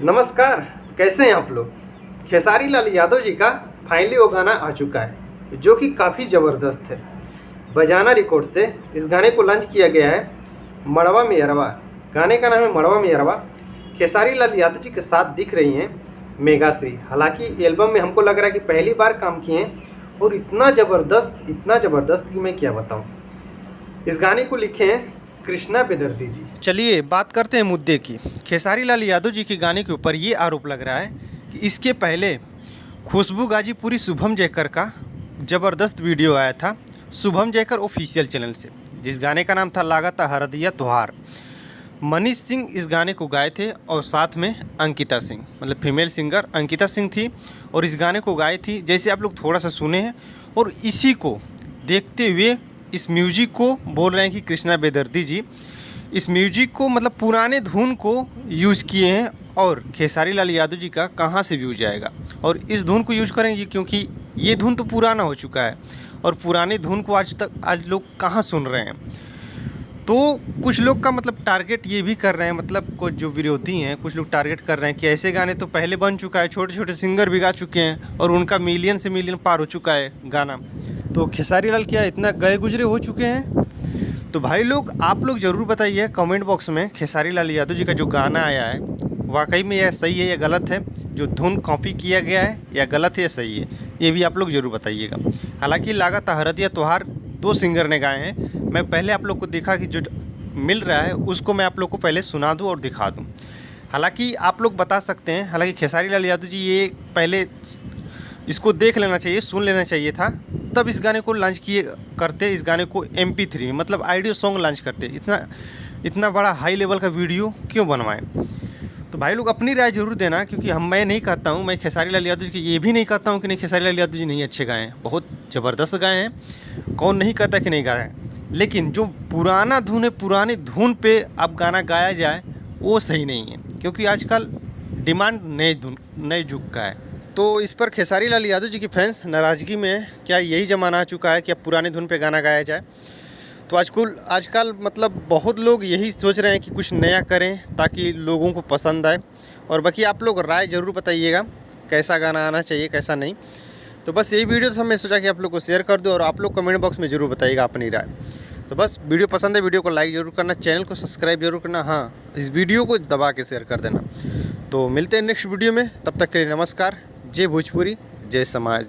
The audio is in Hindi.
नमस्कार, कैसे हैं आप लोग। खेसारी लाल यादव जी का फाइनली वो गाना आ चुका है जो कि काफ़ी ज़बरदस्त है। बजाना रिकॉर्ड से इस गाने को लॉन्च किया गया है। मड़वा मेहरवा गाने का नाम है मड़वा मेहरवा। खेसारी लाल यादव जी के साथ दिख रही हैं मेघाश्री। हालांकि एल्बम में हमको लग रहा है कि पहली बार काम किए हैं और इतना ज़बरदस्त कि मैं क्या बताऊं। इस गाने को लिखे हैं कृष्णा बेदर्दी जी। चलिए बात करते हैं मुद्दे की। खेसारी लाल यादव जी के गाने के ऊपर ये आरोप लग रहा है कि इसके पहले खुशबू गाजीपुरी शुभम जयकर का ज़बरदस्त वीडियो आया था शुभम जयकर ऑफिशियल चैनल से, जिस गाने का नाम था लागता हरदिया त्योहार। मनीष सिंह इस गाने को गाए थे और साथ में अंकिता सिंह, मतलब फीमेल सिंगर अंकिता सिंह थी और इस गाने को गाई थी। जैसे आप लोग थोड़ा सा सुने हैं और इसी को देखते हुए इस म्यूजिक को बोल रहे हैं कि कृष्णा बेदर्दी जी इस म्यूजिक को मतलब पुराने धुन को यूज़ किए हैं और खेसारी लाल यादव जी का कहाँ से व्यूज आएगा और इस धुन को यूज़ करेंगे क्योंकि ये धुन तो पुराना हो चुका है और पुराने धुन को आज लोग कहाँ सुन रहे हैं। तो कुछ लोग का मतलब टारगेट ये भी कर रहे हैं, मतलब कुछ जो विरोधी हैं कुछ लोग टारगेट कर रहे हैं कि ऐसे गाने तो पहले बन चुका है, छोटे छोटे सिंगर भी गा चुके हैं और उनका मिलियन से मिलियन पार हो चुका है गाना। तो खेसारी लाल क्या इतना गए गुजरे हो चुके हैं। तो भाई लोग आप लोग ज़रूर बताइए कमेंट बॉक्स में खेसारी लाल यादव जी का जो गाना आया है वाकई में यह सही है या गलत है, जो धुन कॉपी किया गया है या गलत है या सही है, ये भी आप लोग ज़रूर बताइएगा। हालांकि लागता हरदिया त्योहार 2 सिंगर ने गाए हैं। मैं पहले आप लोग को देखा कि जो मिल रहा है उसको मैं आप लोग को पहले सुना दूँ और दिखा दूँ। हालांकि आप लोग बता सकते हैं, हालांकि खेसारी लाल यादव जी ये पहले इसको देख लेना चाहिए, सुन लेना चाहिए था, तब इस गाने को लॉन्च करते। इस गाने को MP3 मतलब ऑडियो सॉन्ग लॉन्च करते। इतना बड़ा हाई लेवल का वीडियो क्यों बनवाएं। तो भाई लोग अपनी राय जरूर देना, क्योंकि मैं नहीं कहता हूँ, मैं खेसारी लाल यादव जी की ये भी नहीं कहता हूँ कि नहीं खेसारी लाल यादव जी नहीं अच्छे गाए हैं, बहुत ज़बरदस्त गाए हैं, कौन नहीं कहता कि नहीं गाए हैं। लेकिन जो पुराना धुन है पुरानी धुन पे अब गाना गाया जाए वो सही नहीं है, क्योंकि आजकल डिमांड नए युग का है। तो इस पर खेसारी लाल यादव जी की फैंस नाराज़गी में है। क्या यही ज़माना आ चुका है कि अब पुराने धुन पे गाना गाया जाए। तो आजकल मतलब बहुत लोग यही सोच रहे हैं कि कुछ नया करें ताकि लोगों को पसंद आए। और बाकी आप लोग राय ज़रूर बताइएगा कैसा गाना आना चाहिए कैसा नहीं। तो बस यही वीडियो तो मैं सोचा कि आप लोग को शेयर कर दूँ और आप लोग कमेंट बॉक्स में ज़रूर बताइएगा अपनी राय। तो बस वीडियो पसंद है वीडियो को लाइक ज़रूर करना, चैनल को सब्सक्राइब जरूर करना, हाँ इस वीडियो को दबा के शेयर कर देना। तो मिलते हैं नेक्स्ट वीडियो में, तब तक के लिए नमस्कार। जय भोजपुरी जय समाज।